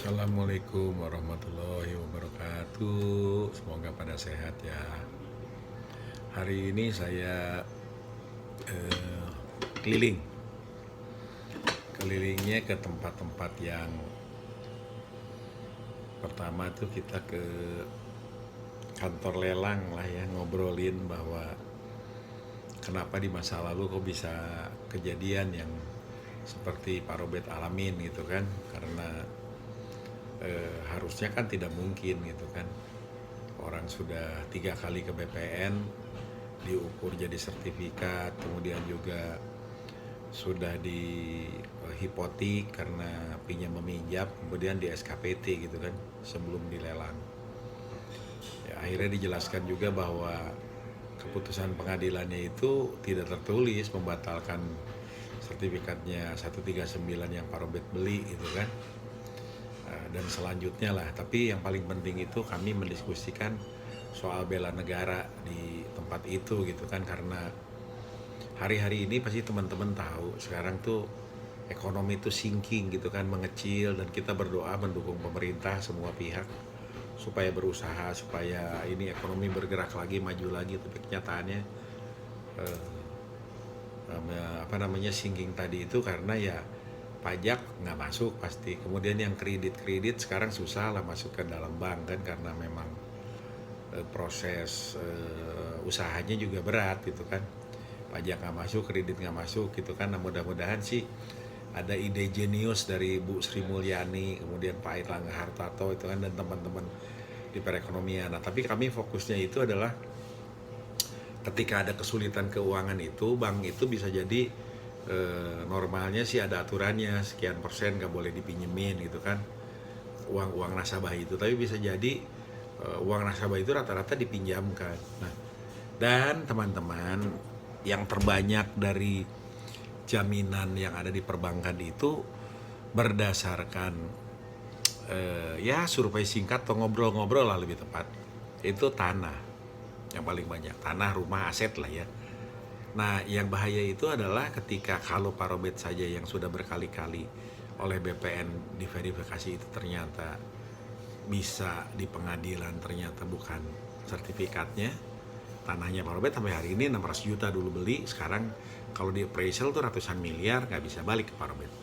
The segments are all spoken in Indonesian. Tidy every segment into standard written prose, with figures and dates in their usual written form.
Assalamualaikum warahmatullahi wabarakatuh. Semoga pada sehat ya. Hari ini saya eh, keliling. Kelilingnya ke tempat-tempat yang pertama tuh kita ke kantor lelang lah ya, ngobrolin bahwa kenapa di masa lalu kok bisa kejadian yang seperti Pak Robert alamin gitu kan. Karena harusnya kan tidak mungkin gitu kan, orang sudah 3 kali ke BPN diukur jadi sertifikat, kemudian juga sudah di hipotik karena pinjam meminjam, kemudian di SKPT gitu kan sebelum dilelang ya. Akhirnya dijelaskan juga bahwa keputusan pengadilannya itu tidak tertulis membatalkan sertifikatnya 139 yang Pak Robert beli gitu kan. Dan selanjutnya lah, tapi yang paling penting itu kami mendiskusikan soal bela negara di tempat itu gitu kan. Karena hari-hari ini pasti teman-teman tahu sekarang tuh ekonomi itu sinking gitu kan, mengecil, dan kita berdoa mendukung pemerintah semua pihak supaya berusaha supaya ini ekonomi bergerak lagi, maju lagi. Tapi kenyataannya sinking tadi itu karena ya pajak nggak masuk pasti, kemudian yang kredit sekarang susah lah masuk ke dalam bank kan, karena memang proses usahanya juga berat gitu kan, pajak nggak masuk, kredit nggak masuk gitu kan. Nah, mudah-mudahan sih ada ide jenius dari Bu Sri Mulyani, kemudian Pak Airlangga Hartarto itu kan, dan teman-teman di perekonomian. Nah, tapi kami fokusnya itu adalah ketika ada kesulitan keuangan itu, bank itu bisa jadi normalnya sih ada aturannya sekian persen nggak boleh dipinjemin gitu kan, uang nasabah itu. Tapi bisa jadi uang nasabah itu rata-rata dipinjamkan. Nah, dan teman-teman, yang terbanyak dari jaminan yang ada di perbankan itu berdasarkan ya survei singkat atau ngobrol-ngobrol lah lebih tepat, itu tanah yang paling banyak, tanah, rumah, aset lah ya. Nah, yang bahaya itu adalah ketika kalau Pak Robert saja yang sudah berkali-kali oleh BPN diverifikasi itu ternyata bisa di pengadilan, ternyata bukan sertifikatnya, tanahnya Pak Robert sampai hari ini 600 juta dulu beli, sekarang kalau di appraisal tuh ratusan miliar, nggak bisa balik ke Pak Robert.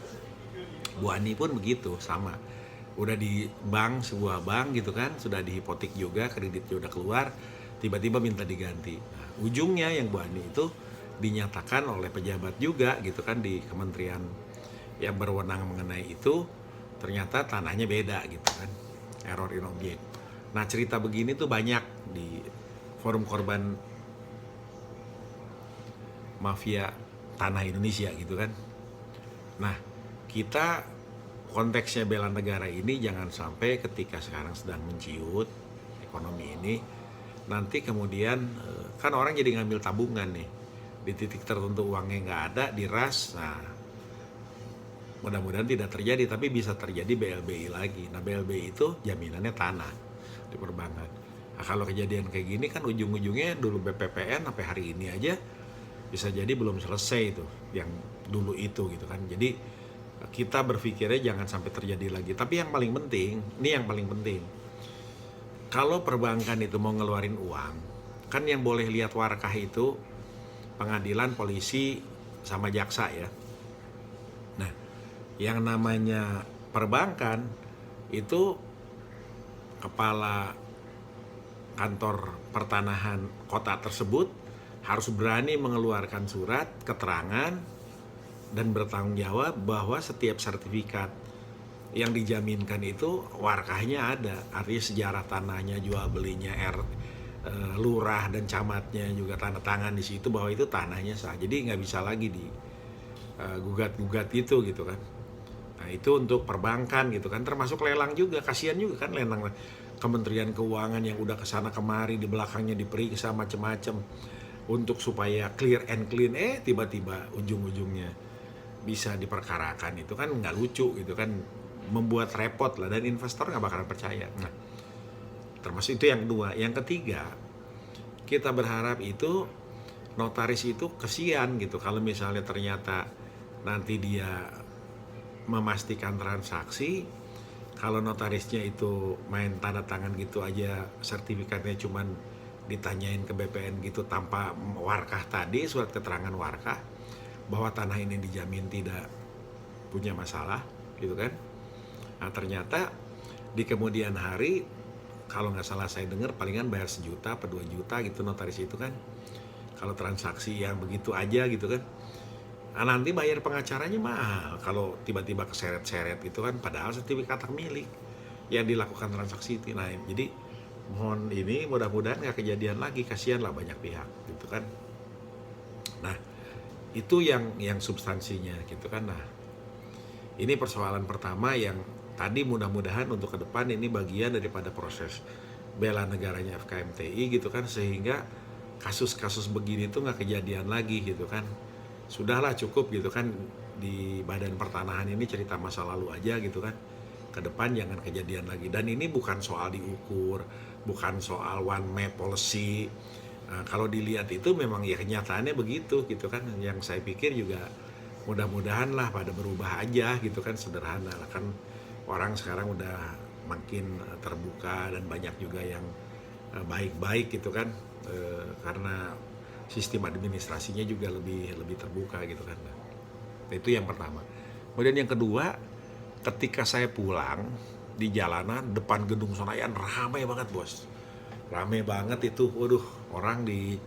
Bu Ani pun begitu, sama. Udah di bank, sebuah bank gitu kan, sudah di hipotek juga, kreditnya udah keluar, tiba-tiba minta diganti. Nah, ujungnya yang Bu Ani itu dinyatakan oleh pejabat juga gitu kan di kementerian yang berwenang mengenai itu, ternyata tanahnya beda gitu kan, error in object. Nah, cerita begini tuh banyak di forum korban mafia tanah Indonesia gitu kan. Nah, kita konteksnya bela negara ini jangan sampai ketika sekarang sedang menciut ekonomi ini, nanti kemudian kan orang jadi ngambil tabungan nih, di titik tertentu uangnya nggak ada, diras. Nah, mudah-mudahan tidak terjadi, tapi bisa terjadi BLBI lagi. Nah, BLBI itu jaminannya tanah di perbankan. Nah, kalau kejadian kayak gini kan ujung-ujungnya dulu BPPN sampai hari ini aja bisa jadi belum selesai itu yang dulu itu gitu kan. Jadi kita berpikirnya jangan sampai terjadi lagi. Tapi yang paling penting, ini yang paling penting, kalau perbankan itu mau ngeluarin uang, kan yang boleh lihat warkah itu pengadilan, polisi, sama jaksa ya. Nah, yang namanya perbankan itu kepala kantor pertanahan kota tersebut harus berani mengeluarkan surat keterangan dan bertanggung jawab bahwa setiap sertifikat yang dijaminkan itu warkahnya ada, artinya sejarah tanahnya, jual belinya, lurah dan camatnya juga tanda tangan di situ bahwa itu tanahnya sah. Jadi nggak bisa lagi di gugat-gugat gitu kan. Nah, itu untuk perbankan gitu kan, termasuk lelang juga. Kasihan juga kan lelang Kementerian Keuangan yang udah kesana kemari, di belakangnya diperiksa macem-macem untuk supaya clear and clean, tiba-tiba ujung-ujungnya bisa diperkarakan. Itu kan nggak lucu gitu kan, membuat repot lah, dan investor nggak bakalan percaya. Nah, termasuk itu yang kedua. Yang ketiga, kita berharap itu notaris itu kesian gitu kalau misalnya ternyata nanti dia memastikan transaksi, Kalau notarisnya itu main tanda tangan gitu aja, sertifikatnya cuman ditanyain ke BPN gitu tanpa warkah tadi, surat keterangan warkah bahwa tanah ini dijamin tidak punya masalah gitu kan. Nah ternyata di kemudian hari, kalau nggak salah saya dengar palingan bayar 1 juta atau 2 juta gitu notaris itu kan, kalau transaksi yang begitu aja gitu kan. Nah, nanti bayar pengacaranya mahal kalau tiba-tiba keseret-seret gitu kan, padahal sertifikat hak milik yang dilakukan transaksi itu. Nah jadi mohon ini mudah-mudahan nggak kejadian lagi, kasihan lah banyak pihak gitu kan. Nah itu yang substansinya gitu kan. Nah ini persoalan pertama yang tadi mudah-mudahan untuk ke depan ini bagian daripada proses bela negaranya FKMTI gitu kan, sehingga kasus-kasus begini tuh nggak kejadian lagi gitu kan. Sudahlah cukup gitu kan, di Badan Pertanahan ini cerita masa lalu aja gitu kan, ke depan jangan kejadian lagi. Dan ini bukan soal diukur, bukan soal one map policy. Nah, kalau dilihat itu memang ya kenyataannya begitu gitu kan. Yang saya pikir juga mudah-mudahan lah pada berubah aja gitu kan, sederhana lah kan. Orang sekarang udah makin terbuka dan banyak juga yang baik-baik gitu kan, karena sistem administrasinya juga lebih terbuka gitu kan. Nah, itu yang pertama. Kemudian yang kedua, ketika saya pulang di jalanan depan gedung Senayan ramai banget bos, ramai banget itu, waduh, orang di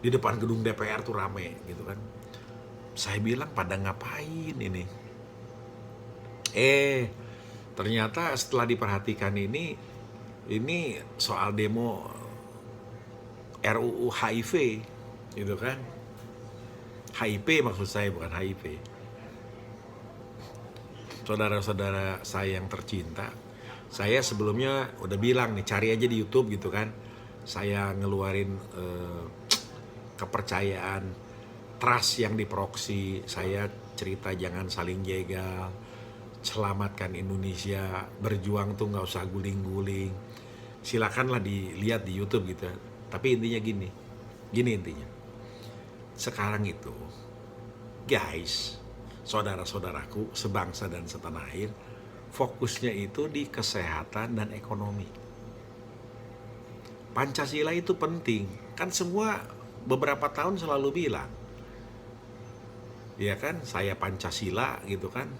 depan gedung DPR tuh ramai gitu kan. Saya bilang pada ngapain ini? Ternyata setelah diperhatikan ini soal demo RUU HIV gitu kan. HIV maksud saya, bukan HIV. Saudara-saudara saya yang tercinta, saya sebelumnya udah bilang nih, cari aja di YouTube gitu kan. Saya ngeluarin kepercayaan, trust yang diproksi. Saya cerita jangan saling jegal, selamatkan Indonesia, berjuang tuh nggak usah guling-guling. Silakanlah dilihat di YouTube gitu. Tapi intinya gini intinya. Sekarang itu, guys, saudara-saudaraku sebangsa dan setanah air, fokusnya itu di kesehatan dan ekonomi. Pancasila itu penting. Kan semua beberapa tahun selalu bilang, ya kan, saya Pancasila gitu kan,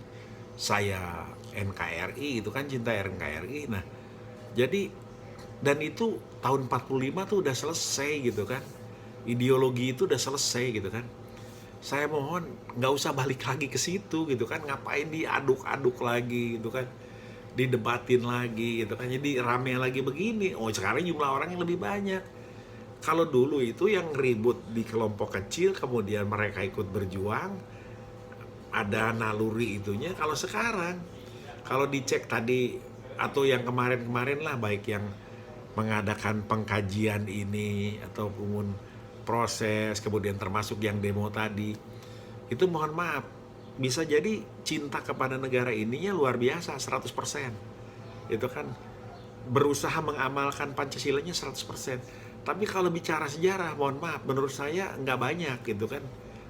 saya NKRI gitu kan, cinta NKRI. Nah, jadi, dan itu tahun 45 tuh udah selesai gitu kan. Ideologi itu udah selesai gitu kan. Saya mohon nggak usah balik lagi ke situ gitu kan. Ngapain diaduk-aduk lagi gitu kan, didebatin lagi gitu kan, jadi rame lagi begini. Oh sekarang jumlah orang yang lebih banyak. Kalau dulu itu yang ribut di kelompok kecil, kemudian mereka ikut berjuang, ada naluri itunya. Kalau sekarang, kalau dicek tadi atau yang kemarin-kemarin lah, baik yang mengadakan pengkajian ini ataupun proses, kemudian termasuk yang demo tadi, itu mohon maaf, bisa jadi cinta kepada negara ininya luar biasa 100%. Itu kan berusaha mengamalkan Pancasilanya 100%. Tapi kalau bicara sejarah, mohon maaf, menurut saya nggak banyak gitu kan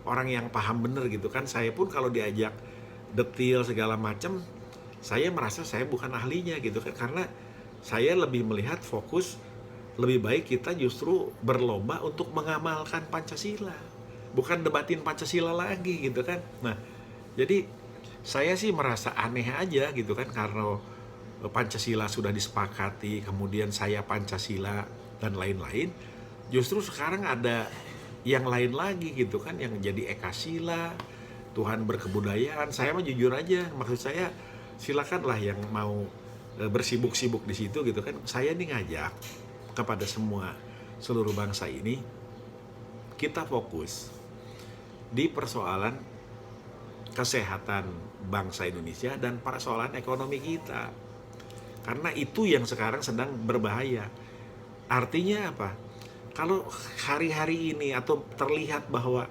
orang yang paham bener gitu kan. Saya pun kalau diajak detail segala macam, saya merasa saya bukan ahlinya gitu kan, karena saya lebih melihat fokus, lebih baik kita justru berlomba untuk mengamalkan Pancasila, bukan debatin Pancasila lagi gitu kan. Nah, jadi saya sih merasa aneh aja gitu kan, karena Pancasila sudah disepakati, kemudian saya Pancasila dan lain-lain, justru sekarang ada yang lain lagi gitu kan, yang jadi Ekasila, Tuhan berkebudayaan. Saya mah jujur aja, maksud saya silakanlah yang mau bersibuk-sibuk di situ gitu kan. Saya nih ngajak kepada seluruh bangsa ini, kita fokus di persoalan kesehatan bangsa Indonesia dan persoalan ekonomi kita, karena itu yang sekarang sedang berbahaya. Artinya apa? Kalau hari-hari ini atau terlihat bahwa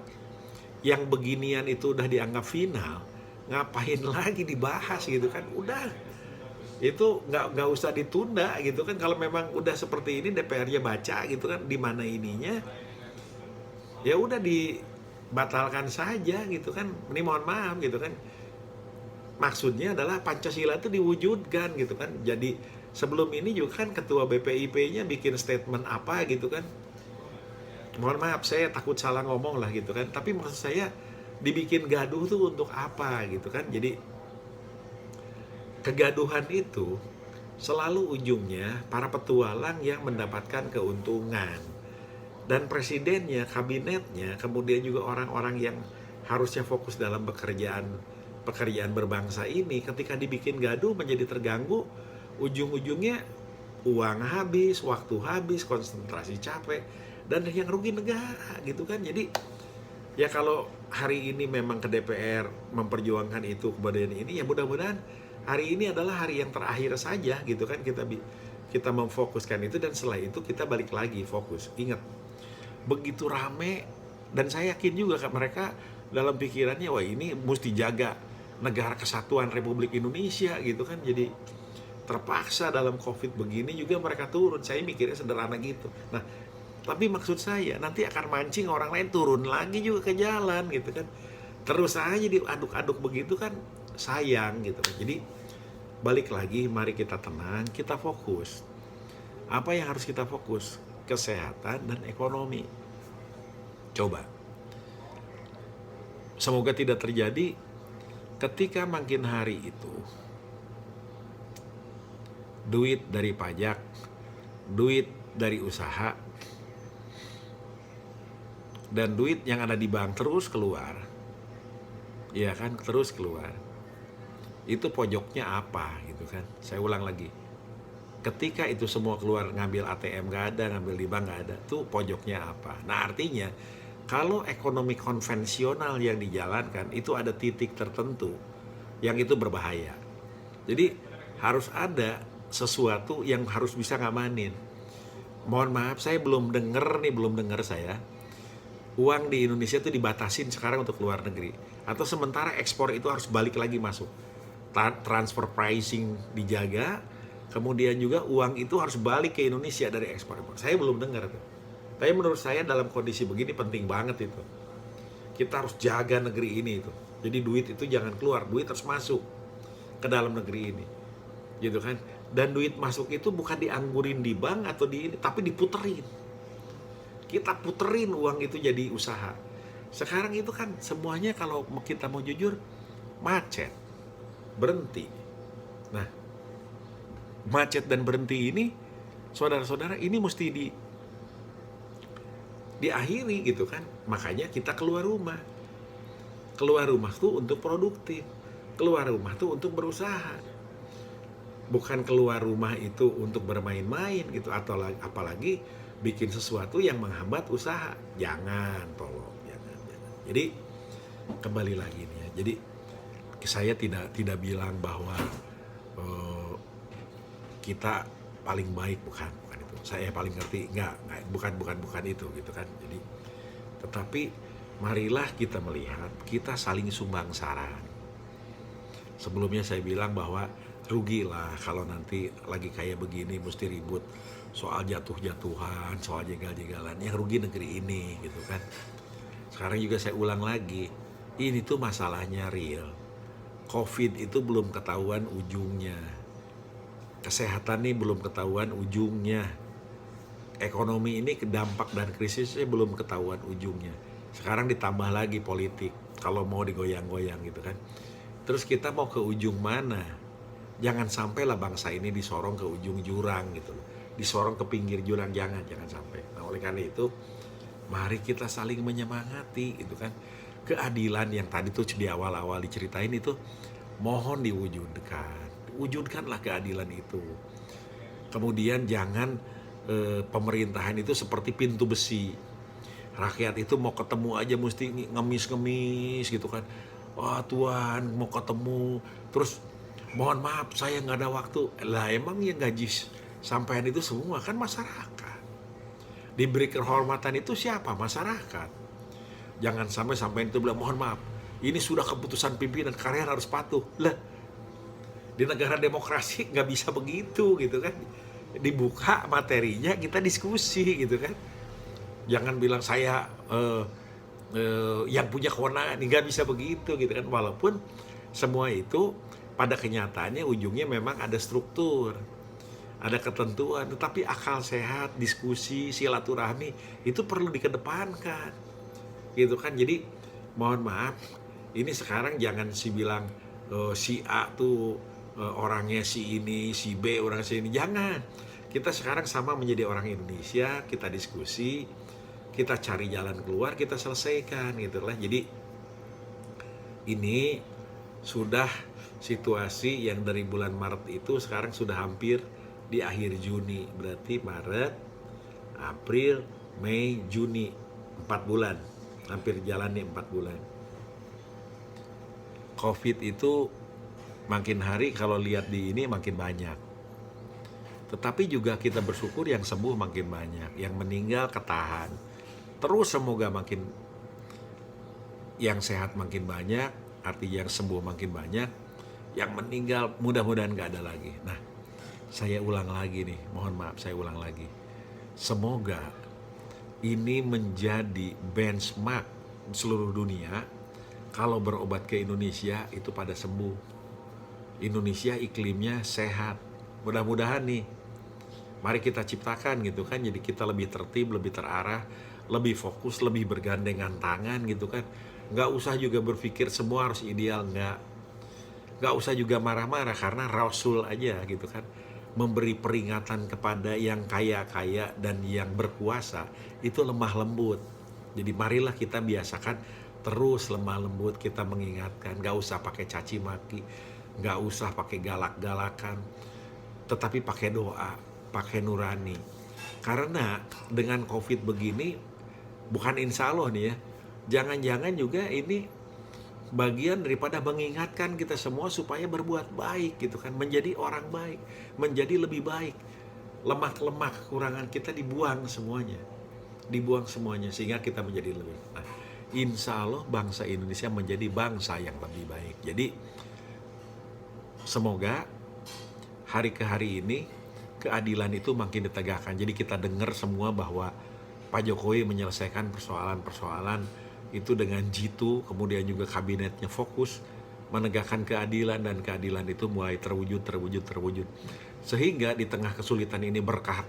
yang beginian itu udah dianggap final, ngapain lagi dibahas gitu kan? Udah, itu nggak usah ditunda gitu kan. Kalau memang udah seperti ini, DPR-nya baca gitu kan di mana ininya, ya udah dibatalkan saja gitu kan. Ini mohon maaf gitu kan, maksudnya adalah Pancasila itu diwujudkan gitu kan. Jadi sebelum ini juga kan ketua BPIP-nya bikin statement apa gitu kan. Mohon maaf saya takut salah ngomong lah gitu kan. Tapi maksud saya dibikin gaduh tuh untuk apa gitu kan. Jadi kegaduhan itu selalu ujungnya para petualang yang mendapatkan keuntungan. Dan presidennya, kabinetnya, kemudian juga orang-orang yang harusnya fokus dalam pekerjaan berbangsa ini, ketika dibikin gaduh menjadi terganggu, ujung-ujungnya uang habis, waktu habis, konsentrasi capek, dan yang rugi negara gitu kan. Jadi ya kalau hari ini memang ke DPR memperjuangkan itu kemudian ini, ya mudah-mudahan hari ini adalah hari yang terakhir saja gitu kan, kita memfokuskan itu, dan setelah itu kita balik lagi fokus. Ingat, begitu rame, dan saya yakin juga kan mereka dalam pikirannya, wah ini mesti jaga negara kesatuan Republik Indonesia gitu kan. Jadi terpaksa dalam COVID begini juga mereka turun. Saya mikirnya sederhana gitu. Nah, tapi maksud saya nanti akan mancing orang lain turun lagi juga ke jalan gitu kan. Terus aja diaduk-aduk begitu kan, sayang gitu kan. Jadi balik lagi, mari kita tenang, kita fokus. Apa yang harus kita fokus? Kesehatan dan ekonomi. Coba. Semoga tidak terjadi ketika makin hari itu duit dari pajak, duit dari usaha, dan duit yang ada di bank terus keluar. Iya kan, terus keluar. Itu pojoknya apa gitu kan. Saya ulang lagi. Ketika itu semua keluar, ngambil ATM gak ada, ngambil di bank gak ada, tuh pojoknya apa? Nah artinya, kalau ekonomi konvensional yang dijalankan, itu ada titik tertentu yang itu berbahaya. Jadi harus ada sesuatu yang harus bisa ngamanin. Mohon maaf, saya belum dengar saya, uang di Indonesia itu dibatasin sekarang untuk luar negeri. Atau sementara ekspor itu harus balik lagi masuk. Transfer pricing dijaga, kemudian juga uang itu harus balik ke Indonesia dari ekspor. Saya belum dengar tuh. Tapi menurut saya dalam kondisi begini penting banget itu. Kita harus jaga negeri ini itu. Jadi duit itu jangan keluar, duit harus masuk ke dalam negeri ini. Gitu kan? Dan duit masuk itu bukan dianggurin di bank atau di ini, tapi diputerin. Kita puterin uang itu jadi usaha. Sekarang itu kan semuanya kalau kita mau jujur macet, berhenti. Nah, macet dan berhenti ini, saudara-saudara, ini mesti diakhiri gitu kan. Makanya kita keluar rumah. Keluar rumah tuh untuk produktif. Keluar rumah tuh untuk berusaha. Bukan keluar rumah itu untuk bermain-main gitu, atau apalagi bikin sesuatu yang menghambat usaha. Jangan, tolong, jangan. Jadi kembali lagi nih ya. Jadi saya tidak bilang bahwa kita paling baik, bukan itu. Saya paling ngerti, enggak, bukan itu gitu kan. Jadi tetapi marilah kita melihat, kita saling sumbang saran. Sebelumnya saya bilang bahwa rugilah kalau nanti lagi kayak begini mesti ribut soal jatuh-jatuhan, soal jegal-jegalan. Yang rugi negeri ini gitu kan. Sekarang juga saya ulang lagi, ini tuh masalahnya real. COVID itu belum ketahuan ujungnya. Kesehatan nih belum ketahuan ujungnya. Ekonomi ini dampak dan krisisnya belum ketahuan ujungnya. Sekarang ditambah lagi politik, kalau mau digoyang-goyang gitu kan. Terus kita mau ke ujung mana? Jangan sampailah bangsa ini disorong ke ujung jurang gitu loh. Disorong ke pinggir jurang, jangan sampai. Nah oleh karena itu, mari kita saling menyemangati gitu kan. Keadilan yang tadi tuh di awal-awal diceritain itu, mohon diwujudkan. Wujudkanlah keadilan itu. Kemudian jangan pemerintahan itu seperti pintu besi. Rakyat itu mau ketemu aja mesti ngemis-ngemis gitu kan. Wah Tuhan mau ketemu, terus mohon maaf saya nggak ada waktu. Lah emang yang gaji sampean itu semua kan masyarakat. Diberi kehormatan itu siapa? Masyarakat. Jangan sampai sampean itu bilang mohon maaf, ini sudah keputusan pimpinan, kalian harus patuh. Lah di negara demokrasi nggak bisa begitu gitu kan. Dibuka materinya, kita diskusi gitu kan. Jangan bilang saya yang punya kewenangan, nggak bisa begitu gitu kan. Walaupun semua itu pada kenyataannya ujungnya memang ada struktur, ada ketentuan, tetapi akal sehat, diskusi, silaturahmi itu perlu dikedepankan, gitu kan. Jadi mohon maaf, ini sekarang jangan bilang si A tuh orangnya si ini, si B orangnya si ini, jangan. Kita sekarang sama menjadi orang Indonesia, kita diskusi, kita cari jalan keluar, kita selesaikan, gitu lah. Jadi ini sudah situasi yang dari bulan Maret itu sekarang sudah hampir di akhir Juni, berarti Maret, April, Mei, Juni, 4 bulan, hampir jalan nih 4 bulan. Covid itu makin hari kalau lihat di ini makin banyak, tetapi juga kita bersyukur yang sembuh makin banyak, yang meninggal ketahan, terus semoga makin yang sehat makin banyak, artinya yang sembuh makin banyak, yang meninggal mudah-mudahan gak ada lagi. Nah, saya ulang lagi nih, mohon maaf saya ulang lagi. Semoga ini menjadi benchmark seluruh dunia, kalau berobat ke Indonesia itu pada sembuh. Indonesia iklimnya sehat. Mudah-mudahan nih, mari kita ciptakan gitu kan, jadi kita lebih tertib, lebih terarah, lebih fokus, lebih bergandengan tangan gitu kan. Nggak usah juga berpikir semua harus ideal, nggak usah juga marah-marah, karena Rasul aja gitu kan memberi peringatan kepada yang kaya-kaya dan yang berkuasa itu lemah lembut. Jadi marilah kita biasakan terus lemah lembut, kita mengingatkan, nggak usah pakai caci maki, nggak usah pakai galak-galakan, tetapi pakai doa, pakai nurani. Karena dengan Covid begini, bukan insya Allah nih ya, jangan-jangan juga ini bagian daripada mengingatkan kita semua supaya berbuat baik gitu kan, menjadi orang baik, menjadi lebih baik. Lemah-lemah kekurangan kita dibuang semuanya, sehingga kita menjadi lebih. Nah, insya Allah bangsa Indonesia menjadi bangsa yang lebih baik. Jadi semoga hari ke hari ini keadilan itu makin ditegakkan. Jadi kita dengar semua bahwa Pak Jokowi menyelesaikan persoalan-persoalan itu dengan jitu, kemudian juga kabinetnya fokus menegakkan keadilan, dan keadilan itu mulai terwujud. Sehingga di tengah kesulitan ini berkah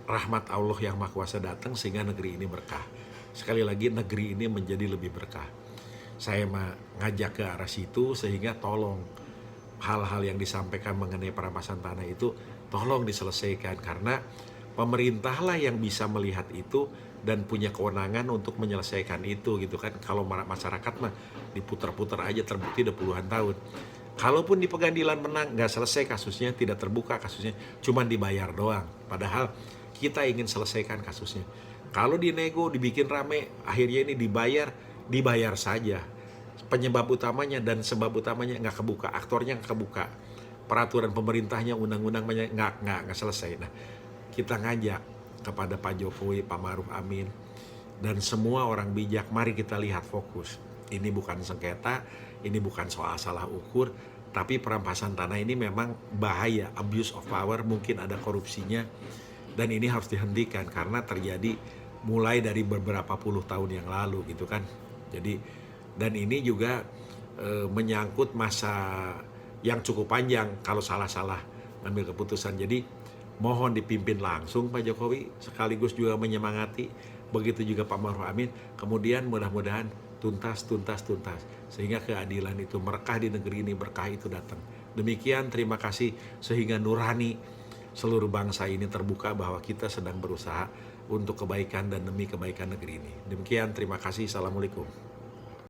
rahmat Allah yang Maha Kuasa datang, sehingga negeri ini berkah. Sekali lagi, negeri ini menjadi lebih berkah. Saya ngajak ke arah situ, sehingga tolong hal-hal yang disampaikan mengenai perampasan tanah itu tolong diselesaikan, karena pemerintahlah yang bisa melihat itu dan punya kewenangan untuk menyelesaikan itu gitu kan. Kalau masyarakat mah diputar-putar aja, terbukti udah puluhan tahun. Kalaupun di pengadilan menang, nggak selesai kasusnya, tidak terbuka kasusnya, cuman dibayar doang. Padahal kita ingin selesaikan kasusnya. Kalau dinego, dibikin rame, akhirnya ini dibayar saja. Penyebab utamanya dan sebab utamanya nggak kebuka, aktornya nggak kebuka, peraturan pemerintahnya, undang-undangnya nggak selesai. Nah, kita ngajak kepada Pak Jokowi, Pak Ma'ruf Amin, dan semua orang bijak, mari kita lihat fokus. Ini bukan sengketa, ini bukan soal salah ukur, tapi perampasan tanah ini memang bahaya, abuse of power, mungkin ada korupsinya, dan ini harus dihentikan karena terjadi mulai dari beberapa puluh tahun yang lalu gitu kan. Jadi, dan ini juga menyangkut masa yang cukup panjang kalau salah-salah ambil keputusan. Jadi mohon dipimpin langsung Pak Jokowi, sekaligus juga menyemangati, begitu juga Pak Ma'ruf Amin. Kemudian mudah-mudahan tuntas, sehingga keadilan itu merekah di negeri ini, berkah itu datang. Demikian, terima kasih, sehingga nurani seluruh bangsa ini terbuka bahwa kita sedang berusaha untuk kebaikan dan demi kebaikan negeri ini. Demikian, terima kasih. Assalamualaikum.